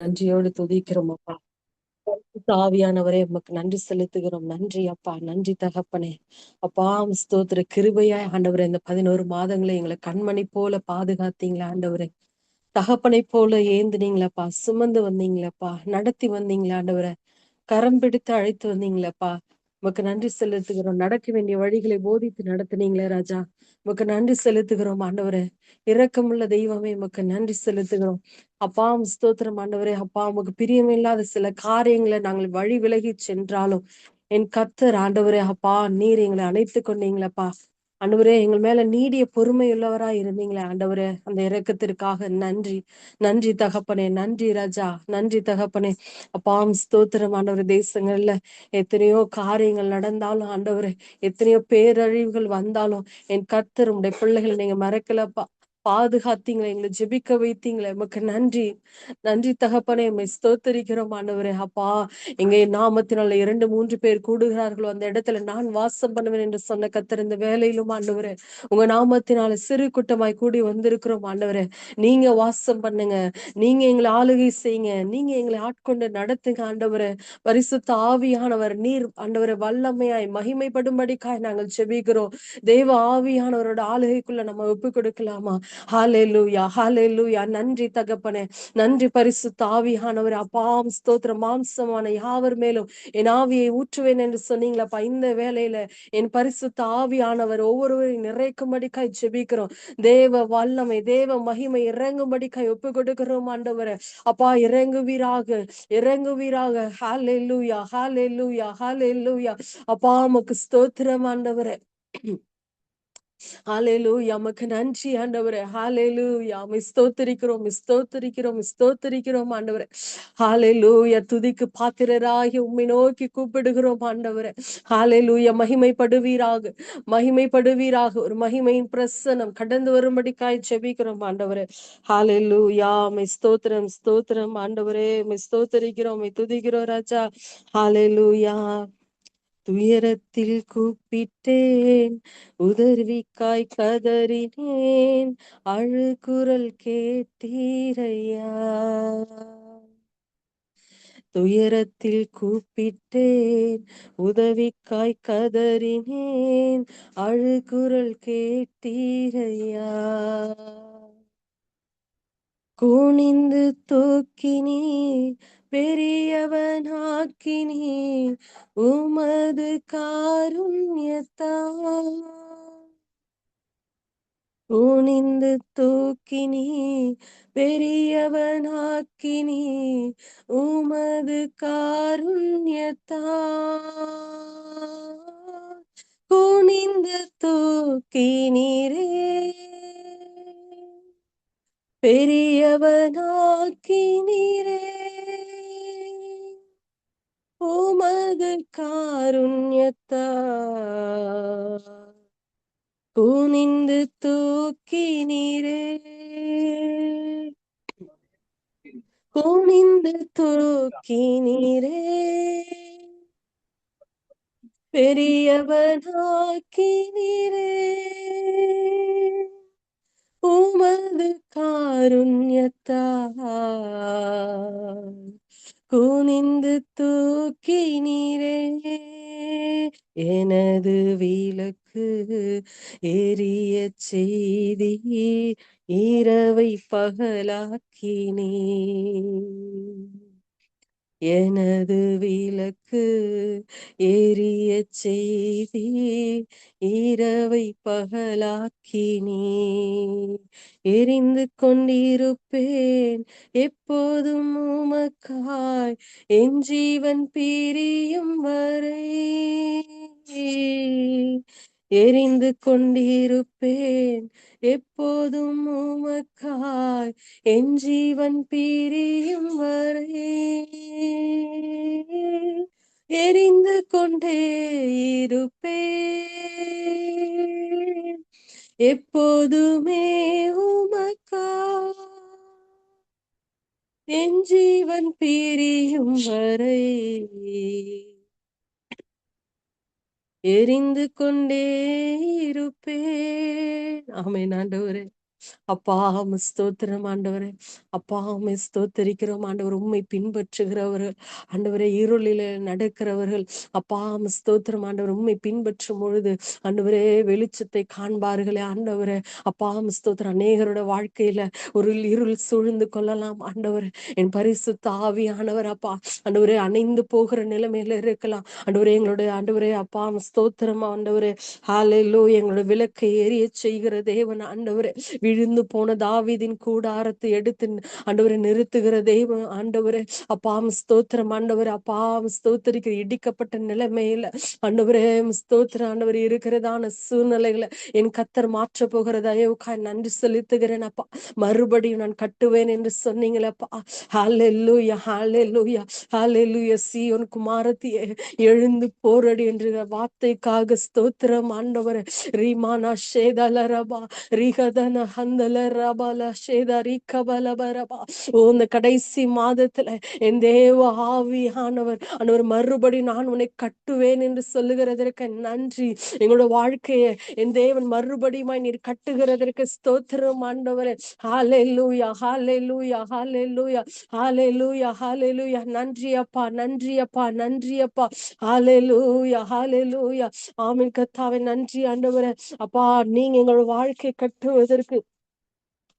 நன்றியோடு துதிக்கிறோம் அப்பா. ஆவியானவரே உமக்கு நன்றி செலுத்துகிறோம். நன்றி அப்பா, நன்றி தகப்பனே. அப்பா ஸ்தோத்திர கிருபையாய் ஆண்டவரே, இந்த 11 மாதங்களை எங்களை கண்மணி போல பாதுகாத்தீங்களா ஆண்டவரே. தகப்பனை போல ஏந்துனீங்களப்பா, சுமந்து வந்தீங்களப்பா, நடத்தி வந்தீங்களா ஆண்டவரே. கரம் பிடித்து அழைத்து வந்தீங்களப்பா. உமக்கு நன்றி செலுத்துகிறோம். நடக்க வேண்டிய வழிகளை போதித்து நடத்துனீங்களே ராஜா. உமக்கு நன்றி செலுத்துகிறோம் ஆண்டவரே. இரக்கமுள்ள தெய்வமே உமக்கு நன்றி செலுத்துகிறோம். அப்பா ஸ்தோத்திரம் ஆண்டவரே. அப்பா உமக்கு பிரியமில்லாத சில காரியங்களை நாங்கள் வழி விலகி சென்றாலும் என் கர்த்தர் ஆண்டவரே அப்பா நீர் எங்களை அணைத்து கொண்டீங்களப்பா. ஆண்டவரே எங்கள் மேல நீடிய பொறுமை உள்ளவரா இருந்தீங்களே ஆண்டவரே. அந்த இரக்கத்திற்காக நன்றி. நன்றி தகப்பனே, நன்றி ராஜா, நன்றி தகப்பனே. அப்பாம் ஸ்தோத்திரம் ஆண்டவர். தேசங்கள்ல எத்தனையோ காரியங்கள் நடந்தாலும் ஆண்டவரே, எத்தனையோ பேரழிவுகள் வந்தாலும் என் கர்த்தர் உடைய பிள்ளைகளை நீங்க மறக்கலப்பா. பாதுகாத்தீங்களே, எங்களை ஜெபிக்க வைத்தீங்களே, உமக்கு நன்றி. நன்றி தகப்பனே, உம்மை ஸ்தோத்தரிக்கிறோம் ஆண்டவரே. அப்பா எங்க நாமத்தினால 2 3 பேர் கூடுகிறார்களோ அந்த இடத்துல நான் வாசம் பண்ணுவேன் என்று சொன்ன கர்த்தர் இந்த வேலையிலும் ஆண்டவரே, உங்க நாமத்தினால சிறு கூட்டமாய் கூடி வந்திருக்கிறோம் ஆண்டவரே. நீங்க வாசம் பண்ணுங்க, நீங்க எங்களை ஆளுகை செய்யுங்க, நீங்க எங்களை ஆட்கொண்டு நடத்துங்க ஆண்டவரே. பரிசுத்த ஆவியானவர் நீர் ஆண்டவரை வல்லமையாய் மகிமைப்படும்படிக்காய் நாங்கள் செபிக்கிறோம். தேவ ஆவியானவரோட ஆளுகைக்குள்ள நம்ம ஒப்பு கொடுக்கலாமா? ஹalleluya, ஹalleluya. நன்றி தகப்பனே, நன்றி பரிசுத்த ஆவியானவர். அப்பாம் ஸ்தோத்திரம். மாம்சமான யாவர் மேலும் என் ஆவியை ஊற்றுவேன் என்று சொன்னீங்களப்பா. இந்த வேளையில என் பரிசுத்த ஆவியானவர் ஒவ்வொருவரையும் நிறைக்கும்படிக்காய் ஜெபிக்கிறோம். தேவ வல்லமை, தேவ மகிமை இறங்கும்படிக்காய் ஒப்பு கொடுக்கிறோம் ஆண்டவரே. அப்பா இறங்குவீராக, இறங்குவீராக. ஹalleluya, ஹalleluya, ஹalleluya. அப்பா உமக்கு ஸ்தோத்திரம் ஆண்டவரே. ஹalleluya, உமக்கு நன்றி ஆண்டவரே. ஹalleluya, உம்மை ஸ்தோத்திரிக்கிறோம், உம்மை ஸ்தோத்திரிக்கிறோம், உம்மை ஸ்தோத்திரிக்கிறோம் ஆண்டவரே. ஹalleluya, துதிக்கு பாத்திரராகி உம்மை நோக்கி கூப்பிடுகிறோம் ஆண்டவரே. ஹalleluya, மகிமைப்படுவீராக, மகிமைப்படுவீராக. ஒரு மகிமையின் பிரசன்னம் கடந்து வரும்படிக்காய் ஜெபிக்கிறோம் ஆண்டவரே. ஹalleluya, உம்மை ஸ்தோத்திரம், ஸ்தோத்திரம் ஆண்டவரே. உம்மை ஸ்தோத்திரிக்கிறோம், உம்மை துதிக்கிறோம் ராஜா. ஹalleluya. துயரத்தில் கூப்பிட்டேன், உதவிக்காய் கதறினேன், அழுகுரல் கேட்டீரையா. துயரத்தில் கூப்பிட்டேன், உதவிக்காய் கதறினேன், அழுகுரல் கேட்டீரையா. குனிந்து தூக்கினீ, பெரியவனாக்கினீ, உமது காருண்யத்தால். குனிந்து தூக்கினீ, பெரியவனாக்கினீ, உமது காருண்யத்தால். குனிந்து தூக்கினீரே, பெரியவனாக்கினீரே, உமது காருண்யத்தால். குனிந்து தூக்கினீரே, குனிந்து தூக்கினீரே, பெரியவனாக்கினீரே, உமது காருண்யத்தால். குனிந்து தூக்கினீரே. எனது விளக்கு எரிய செய்தி, இரவை பகலாக்கினே. எனது விளக்கு எரிய செய்தி, இரவை பகலாக்கினே. எரிந்து கொண்டிருப்பேன் எப்போதும் உமக்காய், என் ஜீவன் பிரியும் வரை. எரிந்து கொண்டிருப்பேன் எப்போதும் உமக்காய், என் ஜீவன் பிரியும் வரை. எரிந்து கொண்டே இருப்பேன் எப்போதுமே உமக்காய், என் ஜீவன் பிரியும் வரை. எரிந்து கொண்டே இருப்பேன். ஆமென் ஆண்டவரே. அப்பா ஸ்தோத்திரம் ஆண்டவரே. அப்பா ஸ்தோத்தரிக்கிறோம் ஆண்டவர். உண்மை பின்பற்றுகிறவர்கள் ஆண்டவரே, இருளில நடக்கிறவர்கள் அப்பா ஸ்தோத்திரம் ஆண்டவர். உண்மை பின்பற்றும் பொழுது ஆண்டவரே வெளிச்சத்தை காண்பார்களே ஆண்டவரே. அப்பா ஸ்தோத்திரம். அநேகரோட வாழ்க்கையில ஒரு இருள் சூழ்ந்து கொள்ளலாம் ஆண்டவர். என் பரிசுத்த ஆவியானவர் அப்பா ஆண்டவரே அணைந்து போகிற நிலைமையில இருக்கலாம் ஆண்டவரே. எங்களுடைய ஆண்டவரே அப்பா ஸ்தோத்திரம் ஆண்டவரே. ஹalleluya. எங்களோட விளக்கை எரிய செய்கிற தேவன் ஆண்டவரே. விழுந்து போன தாவீதின் கூடாரத்தை எடுத்து ஆண்டவரை நிறுத்துகிற தெய்வம் ஆண்டவரே. அப்பா ஸ்தோத்திரம் ஆண்டவர். அப்பா ஸ்தோத்திரிக்கிற இடிக்கப்பட்ட நிலைமையில ஆண்டவரே ஸ்தோத்திரம் ஆண்டவர் இருக்கிறதான சூழ்நிலைகளை என் கத்தர் மாற்ற போகிற தயவுக்காய் நன்றி செலுத்துகிறேன் அப்பா. மறுபடியும் நான் கட்டுவேன் என்று சொன்னீங்களப்பா. ஹalleluya ஹalleluya ஹalleluya. சீயோன் குமாரத்தியே எழுந்து போரடி என்ற வார்த்தைக்காக ஸ்தோத்திரம் ஆண்டவர். ரீமானா ஷேதலரபா ரிகதன ஹந்தல ரபால ஷேதா ரிகபலபரபா. ஓ இந்த கடைசி மாதத்துல என் தேவ ஆவியானவர் ஆண்டவர் மறுபடி நான் உன்னை கட்டுவேன் என்று சொல்லுகிறதற்கு நன்றி. எங்களோட வாழ்க்கையை என் தேவன் மறுபடியுமாய் நீர் கட்டுகிறதற்கு ஸ்தோத்திரம் ஆண்டவரே. ஹalleluya ஹalleluya ஹalleluya ஹalleluya ஹalleluya. நன்றி அப்பா நன்றி அப்பா நன்றி அப்பா. ஹalleluya ஹalleluya. ஆமென் கர்த்தாவே. நன்றி ஆண்டவரே. அப்பா நீங்க எங்களோட வாழ்க்கை கட்டுவதற்கு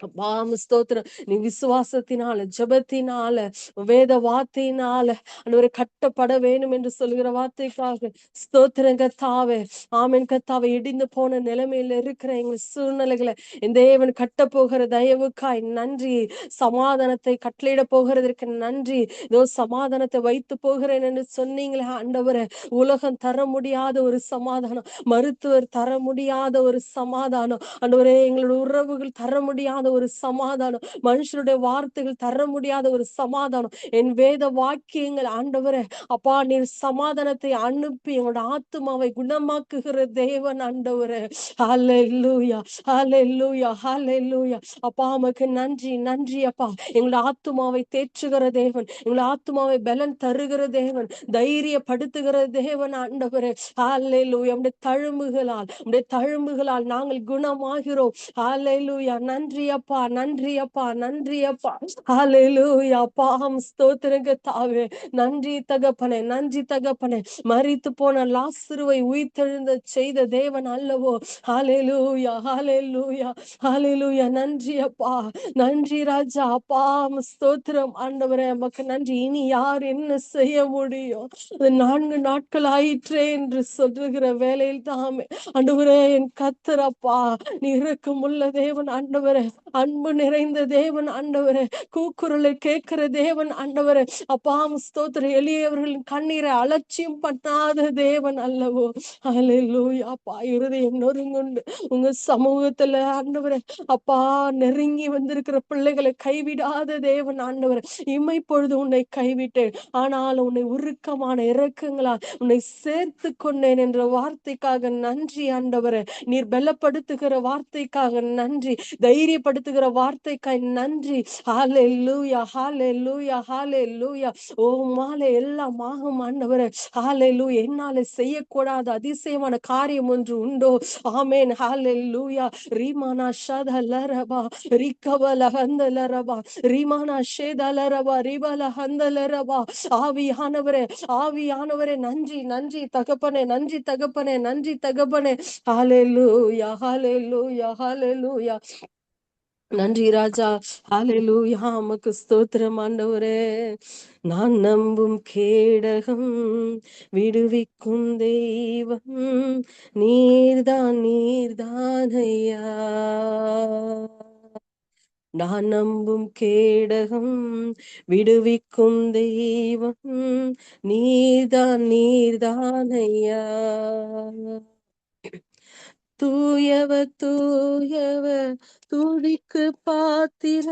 அப்பா ஸ்தோத்திரம். நீ விசுவாசத்தினால ஜெபத்தினால வேத வார்த்தையினால ஆண்டவரே கட்டப்பட வேணும் என்று சொல்லுகிற வார்த்தைக்காக ஸ்தோத்திரம் கர்த்தாவே. ஆமென் கர்த்தாவே. இடிந்து போன நிலைமையில இருக்கிற எங்கள் சூழ்நிலைகளை என் தேவன் கட்ட போகிற தயவுக்காய் நன்றி. சமாதானத்தை கட்டளையிட போகிறதற்கு நன்றி. இதோ சமாதானத்தை வைத்து போகிறேன் என்று சொன்னீங்களே ஆண்டவரே. உலகம் தர முடியாத ஒரு சமாதானம், மருத்துவர் தர முடியாத ஒரு சமாதானம் ஆண்டவரே, எங்களோட உறவுகள் தர முடியாத ஒரு சமாதானம், மனுஷருடைய வார்த்தைகள் தர முடியாத ஒரு சமாதானம், என் வேத வாக்கியங்கள் ஆண்டவரே அப்பா நீர் சமாதானத்தை அனுப்பி எங்களோட ஆத்துமாவை குணமாக்குகிற தேவன் ஆண்டவரே. ஹalleluya ஹalleluya ஹalleluya. அப்பா உமக்கு நன்றி நன்றி அப்பா. எங்களோட ஆத்துமாவை தேற்றுகிற தேவன், எங்களோட ஆத்துமாவை பலன் தருகிற தேவன், தைரியப்படுத்துகிற தேவன் ஆண்டவரே. ஹalleluya. உம்முடைய தழும்புகளால் உம்முடைய தழும்புகளால் நாங்கள் குணமாகிறோம். ஹalleluya. நன்றி அப்பா நன்றி அப்பா நன்றி அப்பா. ஹalleluya. அப்பா ஸ்தோத்திரம் கர்த்தாவே. நன்றி தகப்பனே நன்றி தகப்பனே. மரித்து போன லாசருவை உயிர்த்தெழுந்த செய்த தேவன் அல்லவோ. ஹalleluya ஹalleluya ஹalleluya. நன்றி அப்பா நன்றி ராஜா. அப்பா ஸ்தோத்திரம் ஆண்டவரே. உமக்கு நன்றி. இனி யார் என்ன செய்ய முடியும்? 4 நாட்கள் ஆயிற்றே என்று சொல்லுகிற வேளையில் தாமே ஆண்டவரே என் கர்த்தரப்பா நீ இரக்கமுள்ள தேவன் ஆண்டவரே. அன்பு நிறைந்த தேவன் ஆண்டவரே. கூக்குரலை கேட்கிற தேவன் ஆண்டவரே. அப்பா ஸ்தோத்திரம். எளியவர்களின் கண்ணீரை அலட்சியம் பண்ணாத தேவன் அல்லவோ. ஹalleluya. அப்பா இருதயம் நொறுங்குண்டு உங்க சமூகத்துல ஆண்டவரே அப்பா நெருங்கி வந்திருக்கிற பிள்ளைகளை கைவிடாத தேவன் ஆண்டவரே. இமைப்பொழுது உன்னை கைவிட்டேன், ஆனால் உன்னை உருக்கமான இரக்கங்களால் உன்னை சேர்த்து கொண்டேன் என்ற வார்த்தைக்காக நன்றி ஆண்டவரே. நீர் பலப்படுத்துகிற வார்த்தைக்காக நன்றி, தைரியப்படுத்துகிற வார்த்தைக்காய் நன்றி. ஹalleluya ஹalleluya ஹalleluya. ஓ மாலை எல்லாம் ஆகும் ஆண்டவரே. ஹalleluya. என்னால செய்யக்கூடாத அதிசயமான காரியம் ஒன்று உண்டோ? ஆமென். ஹalleluya. ரீமானா ஷதலரபா ரிகவல ஹந்தலரபா ரீமானா ஷேதலரபா ரிபல ஹந்தலரபா. ஆவியானவரே ஆவியானவரே நன்றி நன்றி தகப்பனே நன்றி தகப்பனே நன்றி தகப்பனே. ஹalleluya ஹalleluya ஹalleluya. நன்றி ராஜா. ஹalleluya. உமக்கு ஸ்தோத்திரம் ஆண்டவரே. நான் நம்பும் கேடகம் விடுவிக்கும் தெய்வம் நீர்தான் நீர்தான் ஐயா. நான் நம்பும் கேடகம் விடுவிக்கும் தெய்வம் நீர்தான் நீர்தான் ஐயா. தூயவர் தூயவர் துதிக்கு பாத்திர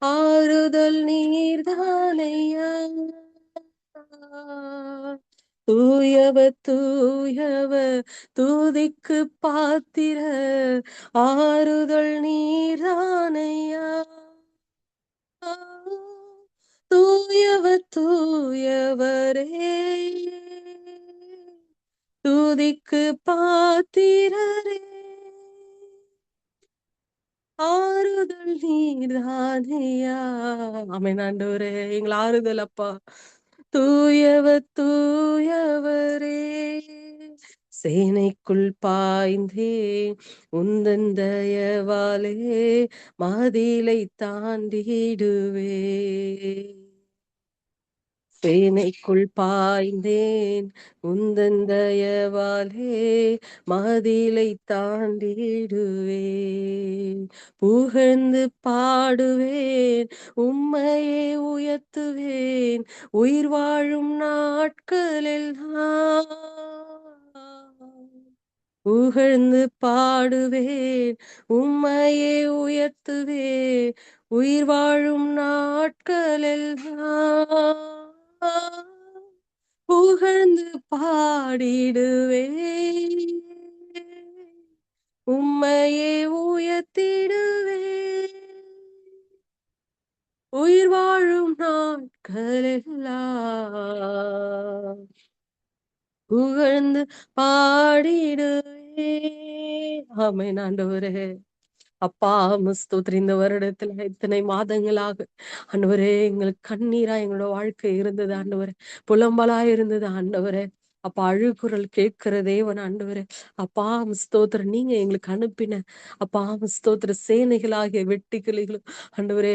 ஆறுதல் நீர்தானையா. தூயவர் தூயவர் துதிக்கு பாத்திர ஆறுதல் நீர்தானையா. தூயவர் தூயவரே துதிக்கு பாத்திரரே ஆமென் ஆண்டவரே. எங்கள் ஆறுதல் அப்பா. தூயவர் தூயவரே, சேனைக்குள் பாய்ந்தேன் உந்தன் தயவாலே மதிலை தாண்டிடுவே. சேனைக்குள் பாய்ந்தேன் உந்தன் தயவாலே மதிலை தாண்டிடுவேன். புகழ்ந்து பாடுவேன், உம்மையே உயர்த்துவேன், உயிர் வாழும் நாட்களெல்லாம். புகழ்ந்து பாடுவேன், உம்மையே உயர்த்துவேன், உயிர் வாழும் நாட்களெல்லாம். புகழ்ந்து பாடிடுவேன், உம்மையே உயர்த்திடுவேன், உயிர் வாழும் நாட்களெல்லாம் புகழ்ந்து பாடிடுவேன். ஆமென் ஆண்டவரே. அப்பா ஸ்தோத்திரம். இந்த வருடத்துல இத்தனை மாதங்களாக ஆண்டவரே எங்களுக்கு கண்ணீரா எங்களோட வாழ்க்கை இருந்தது ஆண்டவரே. புலம்பலா இருந்தது ஆண்டவரே. அப்பா அழுகுரல் கேட்கிற தேவன் ஆண்டவரே. அப்பா ஸ்தோத்திரம். நீங்க எங்களுக்கு அனுப்பின அப்பா ஸ்தோத்திர சேனைகளாகிய வெட்டுக்கிளிகளும் ஆண்டவரே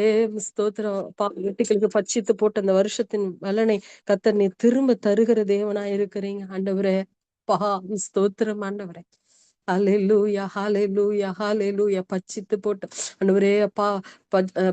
ஸ்தோத்திரம். அப்பா வெட்டுக்கிளிக்கு பட்சித்து போட்ட அந்த வருஷத்தின் பலனை கர்த்தர் நீ திரும்ப தருகிற தேவனா இருக்கிறீங்க ஆண்டவரே. அப்பா ஸ்தோத்திரம் ஆண்டவரே. ஹalleluya ஹalleluya ஹalleluya. பச்சித்து போட்டு ஆண்டவரே அப்பா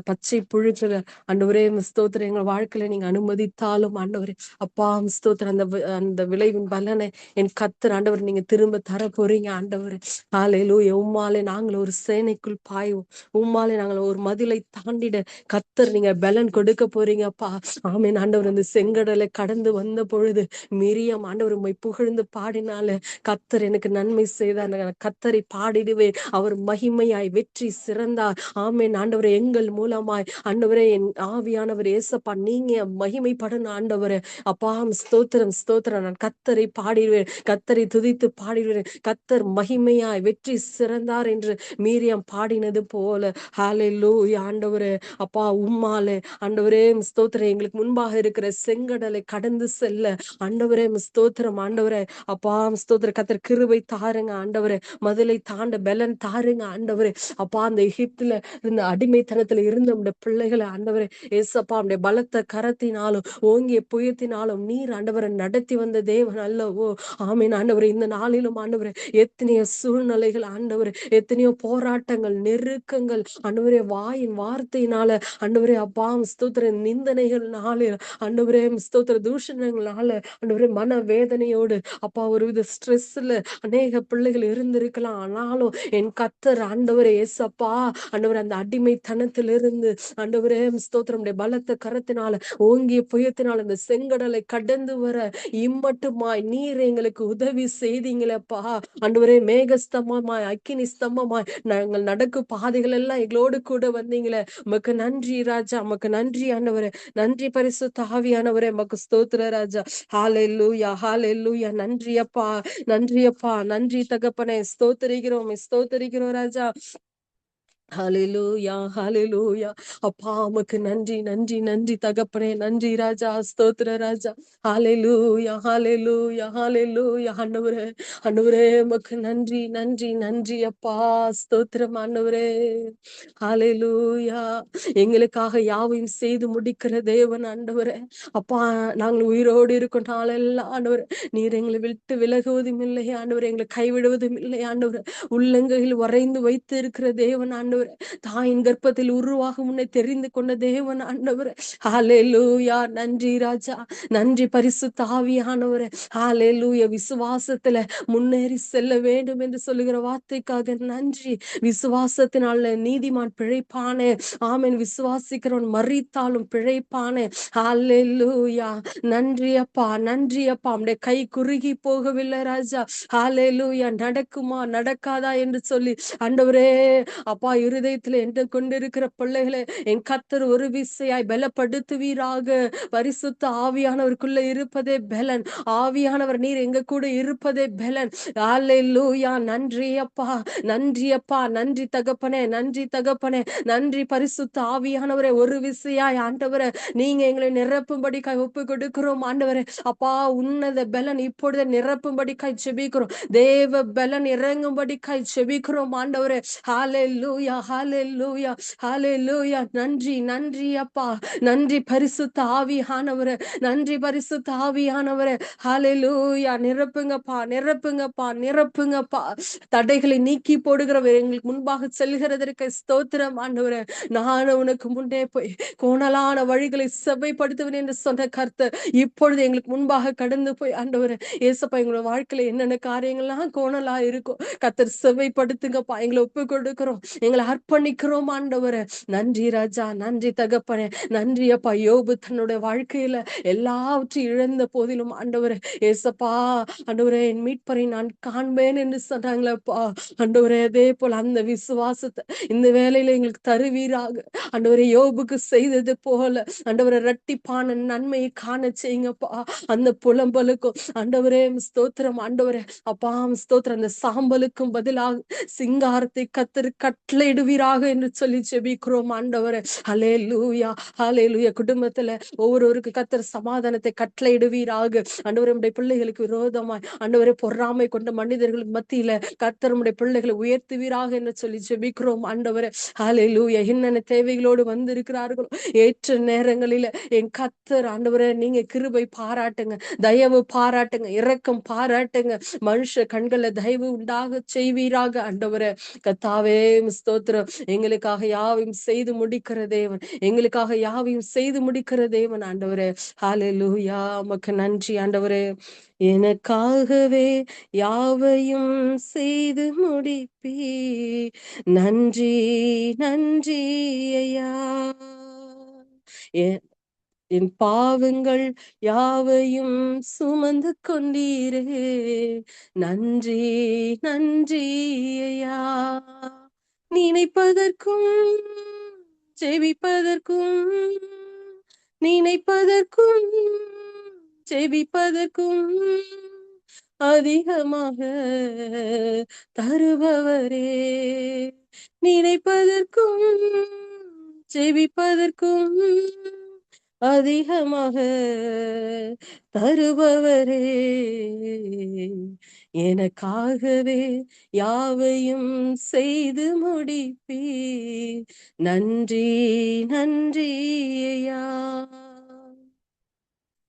பச்சை புழுக்களை ஆண்டவரே ஸ்தோத்திரம் எங்கள் வாழ்க்கையில நீங்க அனுமதித்தாலும் ஆண்டவரே அப்பா ஸ்தோத்திரம் அந்த விளைவின் பலனை என் கர்த்தர் ஆண்டவர் நீங்க திரும்ப தர போறீங்க ஆண்டவரே. ஹalleluya. உம்மாலே நாங்கள் ஒரு சேனைக்குள் பாய்வோம், உம்மாலே நாங்கள் ஒரு மதிலை தாண்டிட கர்த்தர் நீங்க பலன் கொடுக்க போறீங்க அப்பா. ஆமென் ஆண்டவர். இந்த செங்கடலை கடந்து வந்த பொழுது மிரியாம் ஆண்டவர் உம்மை புகழ்ந்து பாடினால கர்த்தர் எனக்கு நன்மை செய்தார், கர்த்தரை பாடிடுவேன், அவர் மகிமையாய் வெற்றி சிறந்தார். ஆமென் ஆண்டவரே. எங்கள் மூலமாய் ஆண்டவரே என் ஆவியானவர் ஏசப்பா நீங்க மகிமைப்படணும் ஆண்டவரே. அப்பா ஸ்தோத்திரம் ஸ்தோத்திரம். நான் கர்த்தரை பாடிடுவேன், கர்த்தரை துதித்து பாடிடுவேன், கர்த்தர் மகிமையாய் வெற்றி சிறந்தார் என்று மீரியம் பாடினது போல ஹalleluya ஆண்டவரே. அப்பா உம்மாலே ஆண்டவரே ஸ்தோத்திரம் எங்களுக்கு முன்பாக இருக்கிற செங்கடலை கடந்து செல்ல ஆண்டவரே ஸ்தோத்திரம் ஆண்டவரே. அப்பா ஸ்தோத்திர கர்த்தர் கிருபை தாருங்க ஆண்டவரே. மதிலை தாண்ட பலன் தாருங்க ஆண்டவரே. அப்பா அந்த எகிப்துல இருந்த அடிமைத்தனத்துல இருந்த நம்முடைய பிள்ளைகளை ஆண்டவரே ஏசப்பா நம்முடைய பலத்த கரத்தினாலும் ஓங்கிய புயத்தினாலும் நீர் ஆண்டவரை நடத்தி வந்த தேவன் அல்லவோ. ஆமீன் ஆண்டவரே. இந்த நாளிலும் ஆண்டவரே எத்தனையோ சூழ்நிலைகள் ஆண்டவரே, எத்தனையோ போராட்டங்கள் நெருக்கங்கள் ஆண்டவரே, வாயின் வார்த்தையினால ஆண்டவரே அப்பா ஸ்தோத்திர நிந்தனைகள்னால ஆண்டவரே ஸ்தோத்திர தூஷணங்களால ஆண்டவரே மன வேதனையோடு அப்பா ஒரு வித ஸ்ட்ரெஸ்ல அநேக பிள்ளைகள் இருந்திருக்கலாம். ஆனாலும் என் கர்த்தர் ஆண்டவரே ஏசப்பா ஆண்டவரே அந்த அடிமைத்தனத்திலிருந்து ஆண்டவரே ஸ்தோத்திரம் பலத்த கரத்தினால ஓங்கிய புயத்தினால அந்த செங்கடலை கடந்து வர இம்மட்டுமாய் நீர் எங்களுக்கு உதவி செய்தீங்களப்பா ஆண்டவரே. மேகஸ்தம்பமாய் அக்கினி ஸ்தம்பமாய் நாங்கள் நடக்கும் பாதைகள் எல்லாம் எங்களோடு கூட வந்தீங்களே. உமக்கு நன்றி ராஜா, உமக்கு நன்றி ஆண்டவரே. நன்றி பரிசுத்த ஆவியானவரே, உமக்கு ஸ்தோத்திர ராஜா. ஹalleluya ஹalleluya. நன்றி அப்பா, நன்றி அப்பா, நன்றி தகப்பனே. ஸ்தோத்திரிக்கிறோம் ஸ்தோத்திரிக்கிறோம் ராஜா. ஹalleluya ஹalleluya. அப்பா உமக்கு நன்றி நன்றி நன்றி தகப்பனே. நன்றி ராஜா, ஸ்தோத்திர ராஜா. ஹalleluya ஹalleluya ஹalleluya. ஆண்டவரே ஆண்டவரே உமக்கு நன்றி நன்றி நன்றி அப்பா. ஸ்தோத்திரம் ஆண்டவரே. ஹalleluya. எங்களுக்காக யாவையும் செய்து முடிக்கிற தேவன் ஆண்டவரே. அப்பா நாங்கள் உயிரோடு இருக்கும் நாளெல்லாம் ஆண்டவரே நீர் எங்களை விட்டு விலகுவதும் இல்லை ஆண்டவரே, எங்களை கைவிடுவதும் இல்லை ஆண்டவரே. உள்ளங்கையில் வரைந்து வைத்து இருக்கிற தேவன் ஆண்டவரே. தாயின் கர்ப்பத்தில் உருவாக முன்னே தெரிந்து கொண்ட தேவன் ஆண்டவரே. ஹalleluya. நன்றி ராஜா, நன்றி பரிசுத்த ஆவியானவரே. ஹalleluya. விசுவாசத்துல முன்னேறி செல்ல வேண்டும் என்று சொல்லுகிற வார்த்தைக்காக நன்றி. விசுவாசத்தினால நீதிமான் பிழைப்பானே. ஆமென். விசுவாசிக்கிறவன் மரித்தாலும் பிழைப்பானே. ஹalleluya. நன்றி அப்பா, நன்றி அப்பா. நம்முடைய கை குறுகி போகவில்லை ராஜா. ஹalleluya. நடக்குமா நடக்காதா என்று சொல்லி ஆண்டவரே அப்பா இருதயத்துல என்று கொண்டிருக்கிற பிள்ளைகளை என் கத்தர் ஒரு விசையாய் பலப்படுத்துவீராக. பரிசுத்த ஆவியானவருக்குள்ள இருப்பதே பலன். ஆவியானவர் நீர் எங்க கூட இருப்பதே பலன். அல்லேலூயா. நன்றி அப்பா, நன்றி அப்பா, நன்றி தகப்பனே, நன்றி தகப்பனே, நன்றி பரிசுத்த ஆவியானவரே. ஒரு விசையாய் ஆண்டவரே நீங்க எங்களை நிரப்பும்படிக்காய் ஒப்பு கொடுக்கிறோம் ஆண்டவரே. அப்பா உன்னத பலன் இப்பொழுது நிரப்பும்படிக்காய் செபிக்கிறோம். தேவ பலன் இறங்கும்படிக்காய் செபிக்கிறோம் ஆண்டவரே. ஹalleluya, ஹalleluya, ஹalleluya. நன்றி நன்றி அப்பா, நன்றி பரிசுத்த ஆவியானவரே, நன்றி பரிசுத்த ஆவியானவரே. ஹalleluya. நிரப்புங்கப்பா, நிரப்புங்கப்பா, நிரப்புங்கப்பா. தடைகளை நீக்கி போடுகிறவர் எங்களுக்கு முன்பாக செல்கிறதற்கு ஸ்தோத்திரம் ஆண்டவரே. நான் உனக்கு முன்னே போய் கோணலான வழிகளை செவ்வைப்படுத்துவேன் என்று சொன்ன கர்த்தர் இப்பொழுது எங்களுக்கு முன்பாக கடந்து போய் ஆண்டவரே ஏசப்பா எங்களோட வாழ்க்கையில என்னென்ன காரியங்கள்லாம் கோணலா இருக்கும் கர்த்தர் செவ்வைப்படுத்துங்கப்பா. எங்களை ஒப்பு கொடுக்கிறோம், எங்களை அர்ப்பணிக்கிறோம் ஆண்டவரே. நன்றி ராஜா, நன்றி தகப்பனே, நன்றி அப்பா. யோபு தன்னுடைய வாழ்க்கையில எல்லாவற்றையும் இழந்த போதிலும் ஆண்டவரே ஏசப்பா ஆண்டவரே என் மீட்பரை நான் காண்பேன் என்று சொன்னாங்களப்பா. ஆண்டவரே அதே போல அந்த விசுவாசத்தை இந்த வேலையில எங்களுக்கு தருவீராக. ஆண்டவரே யோபுக்கு செய்தது போல ஆண்டவரை இரட்டிப்பான நன்மையை காண செய்யுங்கப்பா. அந்த புலம்பலுக்கும் ஆண்டவரே ஸ்தோத்திரம் ஆண்டவரே. அப்பா ஸ்தோத்திரம். அந்த சாம்பலுக்கும் பதிலாக சிங்காரத்தை கத்தர் கட்டளையிடுவீராக என்று சொல்லி செபிக்கிறோம் ஆண்டவரே. ஹல்லேலூயா, ஹல்லேலூயா. குடும்பத்துல ஒவ்வொருவருக்கு கத்தர் சமாதானத்தை கட்டளையிடுவீராக. ஆண்டவரே உம்முடைய பிள்ளைகளுக்கு விரோதமாய் ஆண்டவரே பொறாமை கொண்ட மனிதர்கள் மத்தியில கத்தர் உம்முடைய பிள்ளைகளை உயர்த்துவீராக என்று சொல்லி செபிக்கிறோம் ஆண்டவரே. ஹல்லேலூயா. என்னென்ன தேவைகளோடு வந்திருக்கிறார்களோ ஏற்ற நேரங்களில என் கத்தர் ஆண்டவரே நீங்க கிருபை பாராட்டுங்க, தயவு பாராட்டுங்க, இரக்கம் பாராட்டுங்க. மனுஷ கண்கள தயவு உண்டாக செய்வீராக ஆண்டவரே. கத்தாவே ஸ்தோத்திரம். எங்களுக்காக யாவையும் செய்து முடிக்கிற தேவன், எங்களுக்காக யாவையும் செய்து முடிக்கிற தேவன் ஆண்டவரே. ஹalleluya. உமக்கு நன்றி ஆண்டவரே. எனக்காகவே யாவையும் செய்து முடிப்பீ. நன்றி நன்றி ஐயா. எ- என் பாவங்கள் யாவையும் சுமந்து கொண்டீரே. நன்றி நன்றி ஐயா. நினைப்பதற்கும் ஜெபிப்பதற்கும், நினைப்பதற்கும் ஜெபிப்பதற்கும் அதிகமாக தருபவரே. நினைப்பதற்கும் ஜெபிப்பதற்கும் அதிகமாக தருபவரே. எனக்காகவே யாவையும் செய்து முடிப்பீ. நன்றி நன்றி ஐயா.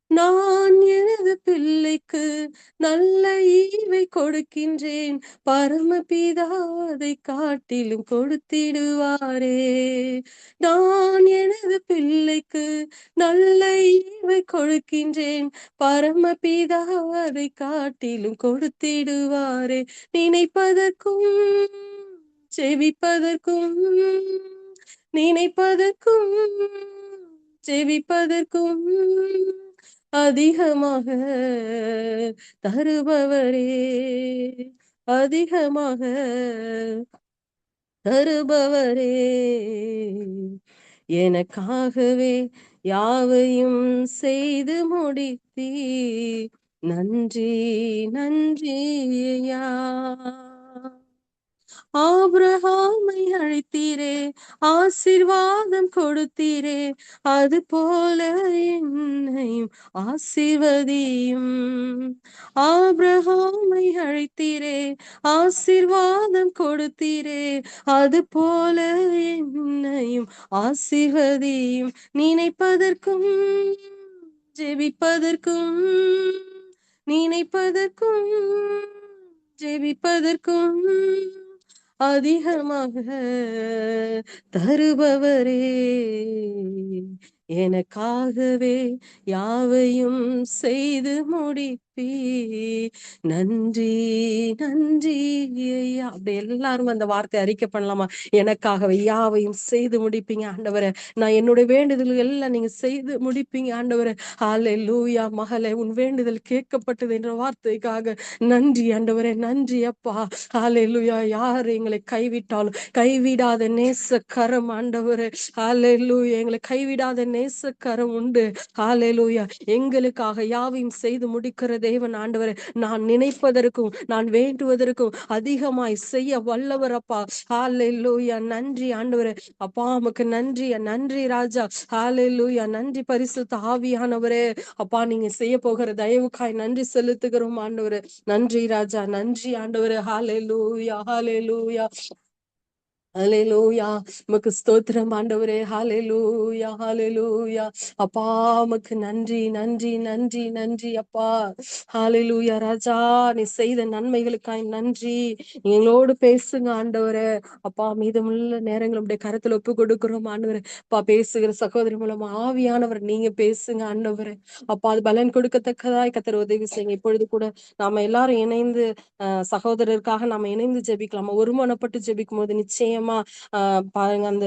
நான் எனது பிள்ளைக்கு நல்ல ஈவை கொடுக்கின்றேன், பரமபிதா அதை காட்டிலும் கொடுத்திடுவாரே. நான் எனது பிள்ளைக்கு நல்ல ஈவை கொடுக்கின்றேன், பரமபிதா அதை காட்டிலும் கொடுத்திடுவாரே. நினைப்பதற்கும் செவிப்பதற்கும், நினைப்பதற்கும் செவிப்பதற்கும் அதிகமாக தருபவரே. அதிகமாக தருபவரே. எனக்காகவே யாவையும் செய்து முடித்தீ. நன்றி நன்றி ஐயா. ஆபிரகாமை அழைத்தீரே, ஆசீர்வாதம் கொடுத்தீரே, அது போல என்னையும் ஆசீர்வதியும். ஆபிரகாமை அழைத்தீரே, ஆசீர்வாதம் கொடுத்தீரே, அது போல என்னையும் ஆசீர்வதியும். நினைப்பதற்கும் ஜெபிப்பதற்கும், நினைப்பதற்கும் ஜெபிப்பதற்கும் அதிகமாக தருபவரே. எனக்காகவே யாவையும் செய்து முடிப்பீ. நன்றி நன்றி ஐயா. அப்படி எல்லாரும் அந்த வார்த்தை அறிக்கை பண்ணலாமா? எனக்காகவே யாவையும் செய்து முடிப்பீங்க ஆண்டவரே. நான் என்னுடைய வேண்டுதல் எல்லாம் நீங்க செய்து முடிப்பீங்க ஆண்டவரே. ஹalleluya. மகளே, உன் வேண்டுதல் கேட்கப்பட்டது என்ற வார்த்தைக்காக நன்றி ஆண்டவரே. நன்றி அப்பா. ஹalleluya. யார் எங்களை கைவிட்டாலும் கைவிடாத நேசக்கரம் ஆண்டவரே. ஹalleluya. எங்களை கைவிடாத நேசக்கரம் உண்டு. ஹalleluya. எங்களுக்காக யாவையும் செய்து முடிக்கிற தேவன் ஆண்டவரே. நான் நினைப்பதற்கும் நான் வேண்டுவதற்கும் அதிகமாய் செய்ய வல்லவர் அப்பா. ஹalleluya. நன்றி ஆண்டவரே. அப்பா உமக்கு நன்றி. நன்றி ராஜா. ஹalleluya. நன்றி பரிசுத்த ஆவியானவரே. அப்பா, நீங்க செய்ய போகிற தயவுக்காய் நன்றி செலுத்துகிறோம் ஆண்டவரே. நன்றி ராஜா. நன்றி ஆண்டவரே. ஹalleluya. ஹalleluya. ஹalleluya. உமக்கு ஸ்தோத்திரம் ஆண்டவரே. ஹalleluya. ஹalleluya. அப்பா உமக்கு நன்றி நன்றி நன்றி நன்றி அப்பா. ஹalleluya. ராஜா, நீ செய்த நன்மைகளுக்காய் நன்றி. எங்களோடு பேசுங்க ஆண்டவரே. அப்பா, மீதமுள்ள நேரங்கள் உடைய கருத்துல ஒப்பு கொடுக்கிறோம் ஆண்டவரே. அப்பா, பேசுகிற சகோதரி மூலமா ஆவியானவர் நீங்க பேசுங்க ஆண்டவரே. அப்பா, அது பலன் கொடுக்கத்தக்கதாய் கர்த்தர் உதவி செய்யுங்க. இப்பொழுது கூட நாம எல்லாரும் இணைந்து சகோதரருக்காக நாம இணைந்து ஜெபிக்கலாமா? ஒருமனப்பட்டு ஜெபிக்கும் போது நிச்சயமா பாருங்க, அந்த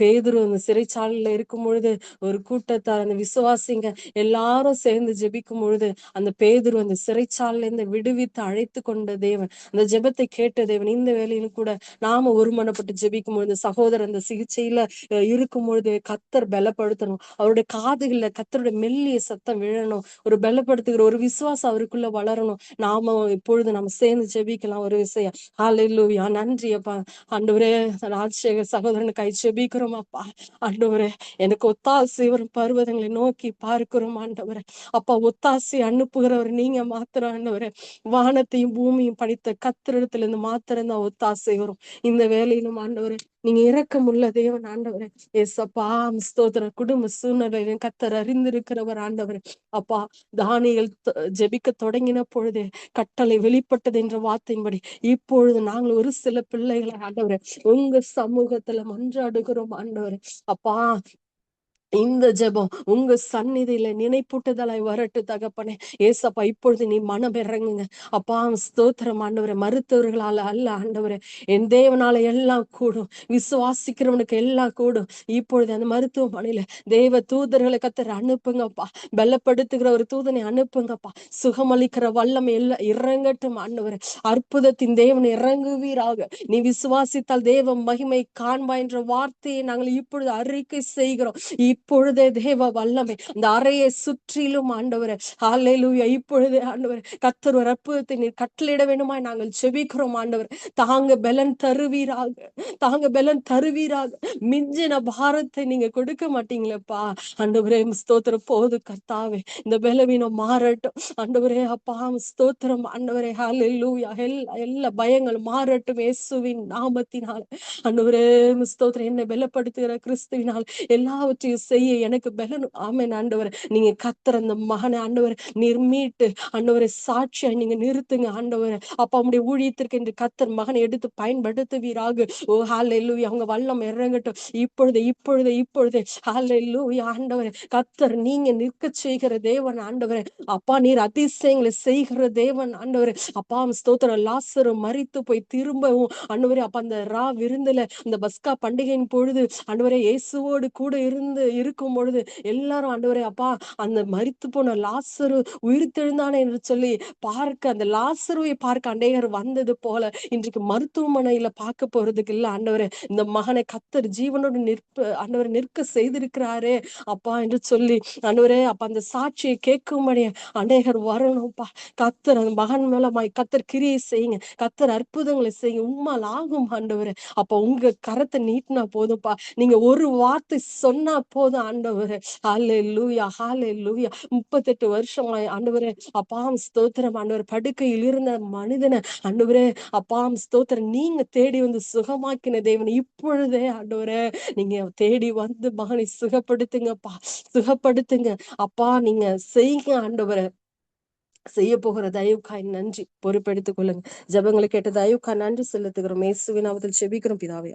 பேதுரு அந்த சிறைச்சாலையில இருக்கும் பொழுது ஒரு கூட்டத்தார் அந்த விசுவாசிங்க எல்லாரும் சேர்ந்து ஜெபிக்கும் பொழுது அந்த பேதுரு அந்த சிறைச்சாலையில இருந்து விடுவித்து அழைத்து கொண்ட தேவன், அந்த ஜெபத்தை கேட்ட தேவன். இந்த வேளையிலும் கூட நாம ஒருமனப்பட்டு ஜெபிக்கும் பொழுது சகோதரர் அந்த சிகிச்சையில இருக்கும் பொழுது கத்தர் பலப்படுத்தணும். அவருடைய காதுகள்ல கத்தருடைய மெல்லிய சத்தம் விழணும். ஒரு பலப்படுத்துகிற ஒரு விசுவாசம் அவருக்குள்ள வளரணும். நாம இப்பொழுது நம்ம சேர்ந்து ஜெபிக்கலாம் ஒரு விஷயம். ஹalleluya. நன்றி அப்பா. ஆண்டவரே, ராஜசேகர் சகோதரனுக்காய் ஜெபிக்கிறோம் அப்பா. ஆண்டவரே, எனக்கு ஒத்தாசை வரும் பர்வதங்களை நோக்கி பார்க்கிறோம் ஆண்டவரே. அப்பா, ஒத்தாசை அனுப்புகிறவர் நீங்க மாத்திரம் ஆண்டவரே. வானத்தையும் பூமியும் படைத்த கத்திரிடத்துல இருந்து மாத்திரம் தான் ஒத்தாசை வரும். இந்த வேலையிலும் ஆண்டவரே, நீங்க இரக்கமுள்ள தேவன் ஆண்டவரே. ஏசப்பா, ஸ்தோத்திர. குடும்ப சூழ்நிலையிலும் கத்தர் அறிந்திருக்கிறவர் ஆண்டவரே. அப்பா, தானியேல் ஜெபிக்க தொடங்கின பொழுதே கட்டளை வெளிப்பட்டது என்ற வார்த்தையின்படி இப்பொழுது நாங்கள் ஒரு சில பிள்ளைகளை ஆண்டவரே உங்க சமூகத்துல மன்றாடுகிறோம் ஆண்டவரே. அப்பா, இந்த ஜெபம் உங்க சந்நிதியில நினைப்பூட்டுதலாய் வரட்டு தகப்பனே. ஏசப்பா, இப்பொழுது நீ மனம் இறங்குங்க அப்பா. ஸ்தோத்திரம் ஆண்டவரே. மருத்துவர்களால அல்ல ஆண்டவரே, என் தேவனால எல்லாம் கூடும். விசுவாசிக்கிறவனுக்கு எல்லாம் கூடும். இப்பொழுது அந்த மருத்துவமனையில தேவ தூதர்களை கத்தர் அனுப்புங்கப்பா. பலப்படுத்துகிற ஒரு தூதனை அனுப்புங்கப்பா. சுகமளிக்கிற வல்லமை எல்லாம் இறங்கட்டும் ஆண்டவரே. அற்புதத்தின் தேவன் இறங்குவீராக. நீ விசுவாசித்தால் தேவ மகிமை காண்பா என்ற வார்த்தையை நாங்கள் இப்பொழுது அறிக்கை செய்கிறோம். இப்பொழுதே தேவ வல்லமை இந்த அறையை சுற்றிலும் ஆண்டவரே. ஹalleluya. இப்பொழுதே ஆண்டவரே கர்த்தர் ஒரு அற்புதத்தை நீர் கட்டளையிட வேண்டுமா நாங்கள் ஜெபிக்கிறோம் ஆண்டவரே. தாங்க பலன் தருவீராக. தாங்க பலன் தருவீராக. மிஞ்சின பாரத்தை நீங்க கொடுக்க மாட்டீங்களேப்பா ஆண்டவரே. ஸ்தோத்திரம். போது கர்த்தாவே, இந்த பலவீனம் மாறட்டும் ஆண்டவரே. அப்பா, ஸ்தோத்திரம் ஆண்டவரே. ஹalleluya. எல்லா பயங்கள் மாறட்டும் இயேசுவின் நாமத்தினால் ஆண்டவரே. ஸ்தோத்திரம். என்னை பலப்படுத்துகிற கிறிஸ்துவினால் எல்லாவற்றையும் செய்ய எனக்கு பலன். ஆமென் ஆண்டவரே. நீங்க கத்தர் அந்த மகனை ஆண்டவரே நீர் மீட்டு ஆண்டவரை சாட்சியா நீங்க நிறுத்துங்க ஆண்டவரே. அப்ப அவனுடைய ஊழியத்திற்கு என்று கத்தர் மகனை எடுத்து பயன்படுத்துவீராக. ஓ ஹalleluya. அவங்க வல்லம் இறங்கட்டும் இப்பொழுது இப்பொழுது இப்பொழுது. ஹalleluya. ஆண்டவரே, கத்தர் நீங்க நிற்க செய்கிற தேவன் ஆண்டவரே. அப்பா, நீர் அதிசயங்களை செய்கிற தேவன் ஆண்டவரே. அப்பா, ஸ்தோத்திரம். லாசரு மரித்து போய் திரும்பவும் ஆண்டவரே அப்ப அந்த விருந்துல அந்த பஸ்கா பண்டிகையின் பொழுது ஆண்டவரே இயேசுவோடு கூட இருக்கும் பொழுது எல்லாரும் ஆண்டவரே அப்பா அந்த மரித்து போன லாசரு உயிர்த்தெழுந்தானே என்று சொல்லி பார்க்க, அந்த லாசருவை பார்க்க அநேகர் வந்தது போல இன்றைக்கு மருத்துவமனையில பார்க்க போறதுக்கு இல்ல ஆண்டவரே. இந்த மகனை கத்தர் ஜீவனோடு ஆண்டவரை நிற்க செய்திருக்கிறாரே அப்பா என்று சொல்லி ஆண்டவரே அப்ப அந்த சாட்சியை கேட்கும்படி அநேகர் வரணும்ப்பா. கத்தர் அந்த மகன் மூலமாய் கத்தர் கிரியை செய்யுங்க. கத்தர் அற்புதங்களை செய்யுங்க. உம்மால் ஆகும் ஆண்டவரே. அப்ப உங்க கரத்தை நீட்டினா போதும்ப்பா. நீங்க ஒரு வார்த்தை சொன்னா போதும் ஆண்டவரே. ஹalleluya. ஹalleluya. 38 வருஷமாய் ஆண்டவரே அப்பா ஸ்தோத்திரம் ஆண்டவர் படுக்கையில் இருந்த மனிதனை ஆண்டவரே அப்பா ஸ்தோத்திரம் நீங்க தேடி வந்து சுகமாக்கின தேவன். இப்பொழுதே ஆண்டவரே நீங்க தேடி வந்து மகனை சுகப்படுத்துங்கப்பா. சுகப்படுத்துங்க அப்பா. நீங்க செய்யுங்க ஆண்டவரே. செய்ய போகிற தயவுக்காய் நன்றி. பொறுப்பெடுத்துக் கொள்ளுங்க. ஜெபங்களை கேட்ட தயவுக்காய் நன்றி செலுத்துகிறோம். இயேசுவின் நாமத்தில் ஜெபிக்கிறோம் பிதாவே.